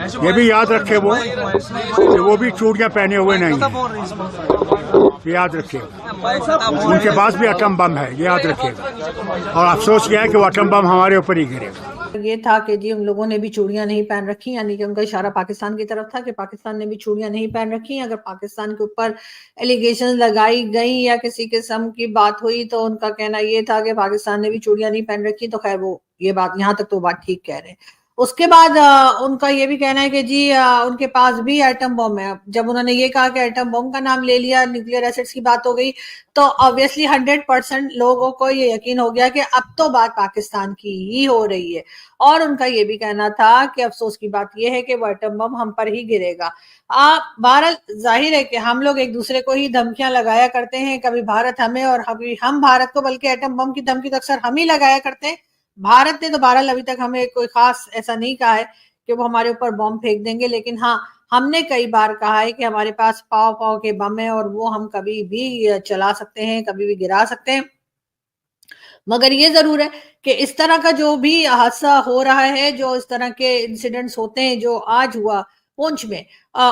ये भी याद रखे वो कि वो भी चूड़ियां पहने हुए नहीं है, याद रखिएगा। उनके पास भी एटम बम है, याद रखिएगा। और अफसोस किया है कि वो एटम बम हमारे ऊपर ही गिरेगा। ये था कि जी उन लोगों ने भी चूड़ियां नहीं पहन रखी, यानी कि उनका इशारा पाकिस्तान की तरफ था कि पाकिस्तान ने भी चूड़ियां नहीं पहन रखी। अगर पाकिस्तान के ऊपर एलिगेशन लगाई गई या किसी किस्म की बात हुई तो उनका कहना ये था कि पाकिस्तान ने भी चूड़ियां नहीं पहन रखी। तो खैर वो ये बात यहाँ तक तो बात ठीक कह रहे हैं। उसके बाद उनका ये भी कहना है कि जी उनके पास भी एटम बम है। जब उन्होंने ये कहा कि एटम बम का नाम ले लिया, न्यूक्लियर एसिड्स की बात हो गई, तो ऑब्वियसली 100% लोगों को ये यकीन हो गया कि अब तो बात पाकिस्तान की ही हो रही है। और उनका ये भी कहना था कि अफसोस की बात यह है कि वो एटम बम हम पर ही गिरेगा। बहरहाल जाहिर है कि हम लोग एक दूसरे को ही धमकियां लगाया करते हैं, कभी भारत हमें और हम भारत को, बल्कि एटम बम की धमकी तो अक्सर हम ही लगाया करते हैं। भारत ने तो बहरहाल अभी तक हमें कोई खास ऐसा नहीं कहा है कि वो हमारे ऊपर बम फेंक देंगे, लेकिन हाँ, हमने कई बार कहा है कि हमारे पास पाव पाव के बम है और वो हम कभी भी चला सकते हैं, कभी भी गिरा सकते हैं। मगर ये जरूर है कि इस तरह का जो भी हादसा हो रहा है, जो इस तरह के इंसिडेंट्स होते हैं, जो आज हुआ पुंछ में,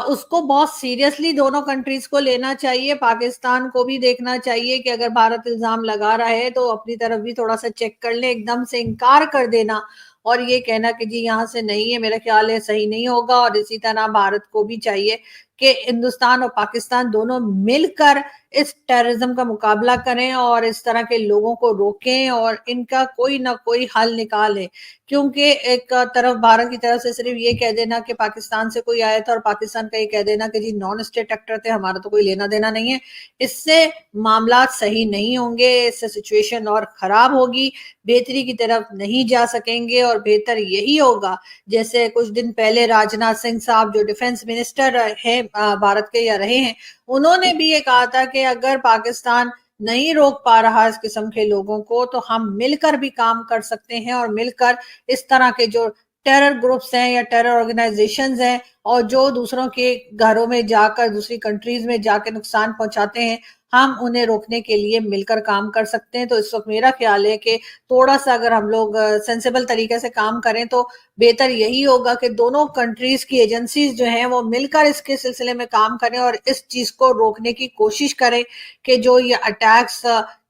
उसको बहुत सीरियसली दोनों कंट्रीज को लेना चाहिए। पाकिस्तान को भी देखना चाहिए कि अगर भारत इल्जाम लगा रहा है तो अपनी तरफ भी थोड़ा सा चेक कर ले। एकदम से इनकार कर देना और ये कहना कि जी यहाँ से नहीं है, मेरा ख्याल है सही नहीं होगा। और इसी तरह भारत को भी चाहिए कि हिंदुस्तान और पाकिस्तान दोनों मिलकर इस टेररिज्म का मुकाबला करें और इस तरह के लोगों को रोकें और इनका कोई ना कोई हल निकालें। क्योंकि एक तरफ भारत की तरफ से सिर्फ ये कह देना कि पाकिस्तान से कोई आया था और पाकिस्तान का ये कह देना कि जी नॉन स्टेट एक्टर थे, हमारा तो कोई लेना देना नहीं है, इससे मामला सही नहीं होंगे, इससे सिचुएशन और खराब होगी, बेहतरी की तरफ नहीं जा सकेंगे। और बेहतर यही होगा, जैसे कुछ दिन पहले राजनाथ सिंह साहब जो डिफेंस मिनिस्टर है भारत के या रहे हैं, उन्होंने भी ये कहा था कि अगर पाकिस्तान नहीं रोक पा रहा इस किस्म के लोगों को तो हम मिलकर भी काम कर सकते हैं। और मिलकर इस तरह के जो टेरर ग्रुप्स हैं या टेरर ऑर्गेनाइजेशंस हैं और जो दूसरों के घरों में जाकर, दूसरी कंट्रीज में जाकर नुकसान पहुंचाते हैं, हम उन्हें रोकने के लिए मिलकर काम कर सकते हैं। तो इस वक्त मेरा ख्याल है कि थोड़ा सा अगर हम लोग सेंसिबल तरीके से काम करें तो बेहतर यही होगा कि दोनों कंट्रीज की एजेंसीज जो हैं वो मिलकर इसके सिलसिले में काम करें और इस चीज को रोकने की कोशिश करें कि जो ये अटैक्स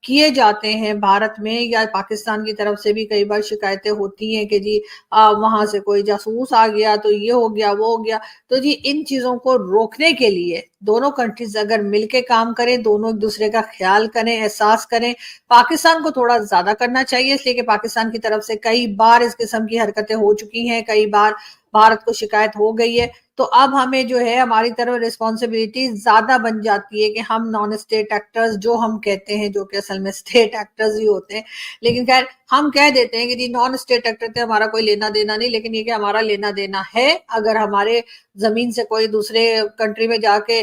किए जाते हैं भारत में, या पाकिस्तान की तरफ से भी कई बार शिकायतें होती हैं कि जी वहां से कोई जासूस आ गया तो ये हो गया वो हो गया। तो जी इन चीजों को रोकने के लिए दोनों कंट्रीज अगर मिलके काम करें, दोनों एक दूसरे का ख्याल करें, एहसास करें। पाकिस्तान को थोड़ा ज्यादा करना चाहिए, इसलिए कि पाकिस्तान की तरफ से कई बार इस किस्म की हरकतें हो चुकी हैं, कई बार भारत को शिकायत हो गई है। तो अब हमें जो है हमारी तरफ रिस्पॉन्सिबिलिटी ज्यादा बन जाती है कि हम नॉन स्टेट एक्टर्स जो हम कहते हैं, जो कि असल में स्टेट एक्टर्स ही होते हैं, लेकिन खैर हम कह देते हैं कि जी नॉन स्टेट एक्टर थे, हमारा कोई लेना देना नहीं, लेकिन ये कि हमारा लेना देना है। अगर हमारे जमीन से कोई दूसरे कंट्री में जाके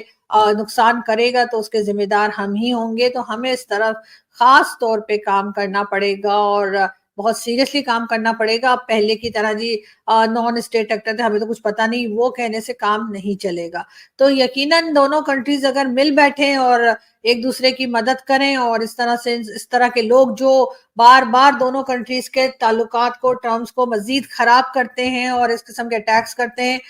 नुकसान करेगा तो उसके जिम्मेदार हम ही होंगे। तो हमें इस तरफ खास तौर पे काम करना पड़ेगा और बहुत सीरियसली काम करना पड़ेगा। अब पहले की तरह जी नॉन स्टेट एक्टर थे, हमें तो कुछ पता नहीं, वो कहने से काम नहीं चलेगा। तो यकीनन दोनों कंट्रीज अगर मिल बैठे और एक दूसरे की मदद करें और इस तरह से, इस तरह के लोग जो बार बार दोनों कंट्रीज के ताल्लुकात को, टर्म्स को मजीद खराब करते हैं और इस किस्म के अटैक्स करते हैं,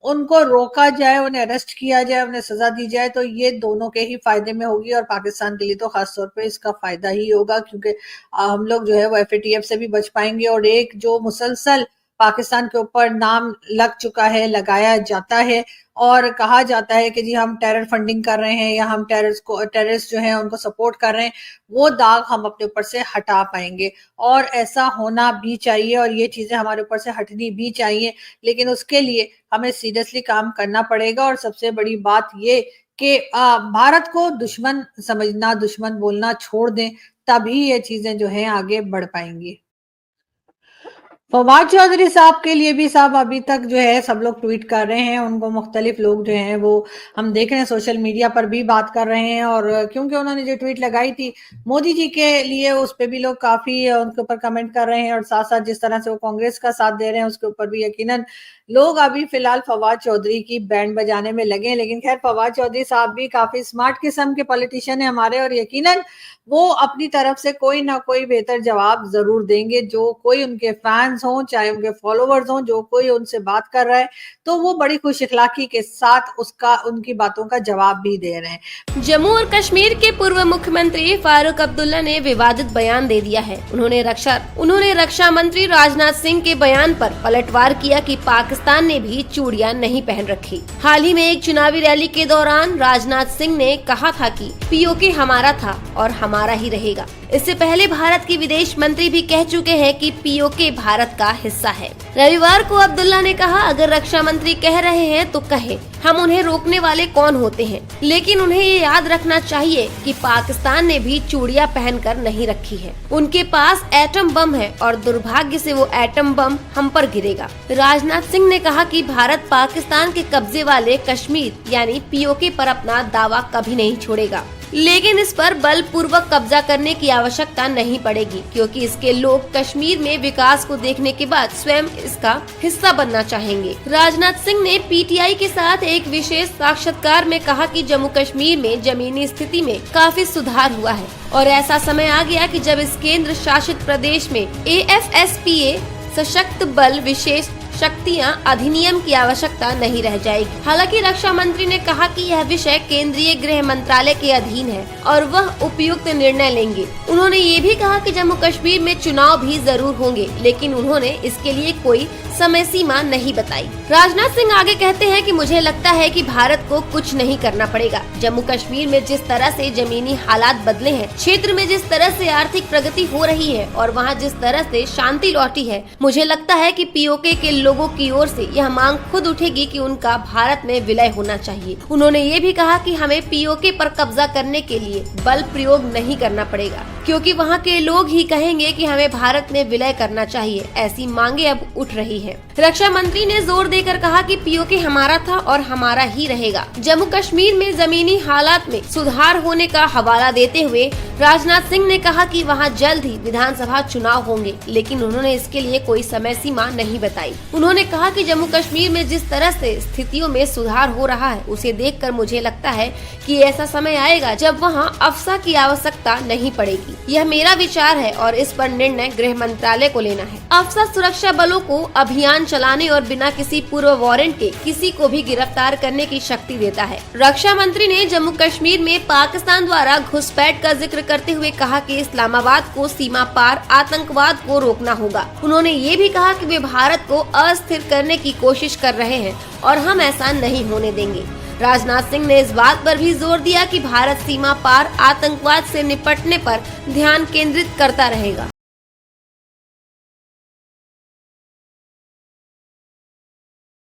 उनको रोका जाए, उन्हें अरेस्ट किया जाए, उन्हें सजा दी जाए, तो ये दोनों के ही फायदे में होगी। और पाकिस्तान के लिए तो खास तौर पे इसका फायदा ही होगा, क्योंकि हम लोग जो है वो एफएटीएफ से भी बच पाएंगे। और एक जो मुसलसल पाकिस्तान के ऊपर नाम लग चुका है, लगाया जाता है और कहा जाता है कि जी हम टेरर फंडिंग कर रहे हैं या हम टेररिस्ट जो है उनको सपोर्ट कर रहे हैं, वो दाग हम अपने ऊपर से हटा पाएंगे। और ऐसा होना भी चाहिए और ये चीजें हमारे ऊपर से हटनी भी चाहिए, लेकिन उसके लिए हमें सीरियसली काम करना पड़ेगा। और सबसे बड़ी बात ये कि भारत को दुश्मन समझना, दुश्मन बोलना छोड़ दें, तभी ये चीजें जो है आगे बढ़ पाएंगी। फवाद चौधरी साहब के लिए भी साहब अभी तक जो है सब लोग ट्वीट कर रहे हैं, उनको मुख्तलिफ लोग जो हैं वो हम देख रहे हैं सोशल मीडिया पर भी बात कर रहे हैं। और क्योंकि उन्होंने जो ट्वीट लगाई थी मोदी जी के लिए, उस पर भी लोग काफी उनके ऊपर कमेंट कर रहे हैं और साथ साथ जिस तरह से वो कांग्रेस का साथ दे रहे हैं उसके ऊपर भी यकीनन लोग अभी फिलहाल फवाद चौधरी की बैंड बजाने में लगे हैं। लेकिन खैर फवाद चौधरी साहब भी काफी स्मार्ट किस्म के पॉलिटिशियन है हमारे, और यकीनन वो अपनी तरफ से कोई ना कोई बेहतर जवाब जरूर देंगे। जो कोई उनके फैंस हों चाहे उनके फॉलोवर्स हों, जो कोई उनसे बात कर रहा है तो वो बड़ी खुश इखलाकी के साथ उनकी बातों का जवाब भी दे रहे हैं। जम्मू और कश्मीर के पूर्व मुख्यमंत्री फारूक अब्दुल्ला ने विवादित बयान दे दिया है। उन्होंने रक्षा मंत्री राजनाथ सिंह के बयान पर पलटवार किया कि पाकिस्तान ने भी चूड़ियां नहीं पहन रखी। हाल ही में एक चुनावी रैली के दौरान राजनाथ सिंह ने कहा था कि पीओके हमारा था और हमारा ही रहेगा। इससे पहले भारत के विदेश मंत्री भी कह चुके हैं कि पीओके भारत का हिस्सा है। रविवार को अब्दुल्ला ने कहा, अगर रक्षा मंत्री कह रहे हैं तो कहे, हम उन्हें रोकने वाले कौन होते हैं, लेकिन उन्हें ये याद रखना चाहिए कि पाकिस्तान ने भी चूड़ियां पहनकर नहीं रखी है। उनके पास एटम बम है और दुर्भाग्य से वो एटम बम हम पर गिरेगा। राजनाथ सिंह ने कहा कि भारत पाकिस्तान के कब्जे वाले कश्मीर यानी पीओके पर अपना दावा कभी नहीं छोड़ेगा, लेकिन इस पर बलपूर्वक कब्जा करने की आवश्यकता नहीं पड़ेगी, क्योंकि इसके लोग कश्मीर में विकास को देखने के बाद स्वयं इसका हिस्सा बनना चाहेंगे। राजनाथ सिंह ने पीटीआई के साथ एक विशेष साक्षात्कार में कहा कि जम्मू कश्मीर में जमीनी स्थिति में काफी सुधार हुआ है और ऐसा समय आ गया कि जब इस केंद्र शासित प्रदेश में AFSPA सशक्त बल विशेष शक्तियां अधिनियम की आवश्यकता नहीं रह जाएगी। हालांकि रक्षा मंत्री ने कहा कि यह विषय केंद्रीय गृह मंत्रालय के अधीन है और वह उपयुक्त निर्णय लेंगे। उन्होंने ये भी कहा कि जम्मू कश्मीर में चुनाव भी जरूर होंगे, लेकिन उन्होंने इसके लिए कोई समय सीमा नहीं बताई। राजनाथ सिंह आगे कहते हैं कि मुझे लगता है कि भारत को कुछ नहीं करना पड़ेगा। जम्मू कश्मीर में जिस तरह से जमीनी हालात बदले हैं, क्षेत्र में जिस तरह से आर्थिक प्रगति हो रही है और वहाँ जिस तरह से शांति लौटी है, मुझे लगता है कि पीओके के लोगों की ओर से यह मांग खुद उठेगी कि उनका भारत में विलय होना चाहिए। उन्होंने ये भी कहा कि हमें पीओके पर कब्जा करने के लिए बल प्रयोग नहीं करना पड़ेगा, क्योंकि वहाँ के लोग ही कहेंगे कि हमें भारत में विलय करना चाहिए। ऐसी मांगे अब उठ रही है। रक्षा मंत्री ने जोर देकर कहा कि पीओके हमारा था और हमारा ही रहेगा। जम्मू कश्मीर में जमीनी हालात में सुधार होने का हवाला देते हुए राजनाथ सिंह ने कहा कि वहां जल्द ही विधानसभा चुनाव होंगे, लेकिन उन्होंने इसके लिए कोई समय सीमा नहीं बताई। उन्होंने कहा कि जम्मू कश्मीर में जिस तरह से स्थितियों में सुधार हो रहा है, उसे देखकर मुझे लगता है कि ऐसा समय आएगा जब वहां अफसा की आवश्यकता नहीं पड़ेगी। यह मेरा विचार है और इस पर निर्णय गृह मंत्रालय को लेना है। अफसा सुरक्षा बलों को अभियान चलाने और बिना किसी पूर्व वारंट के किसी को भी गिरफ्तार करने की शक्ति देता है। रक्षा मंत्री ने जम्मू कश्मीर में पाकिस्तान द्वारा घुसपैठ का जिक्र करते हुए कहा कि इस्लामाबाद को सीमा पार आतंकवाद को रोकना होगा। उन्होंने ये भी कहा कि वे भारत को अस्थिर करने की कोशिश कर रहे हैं और हम ऐसा नहीं होने देंगे। राजनाथ सिंह ने इस बात पर भी जोर दिया कि भारत सीमा पार आतंकवाद से निपटने पर ध्यान केंद्रित करता रहेगा।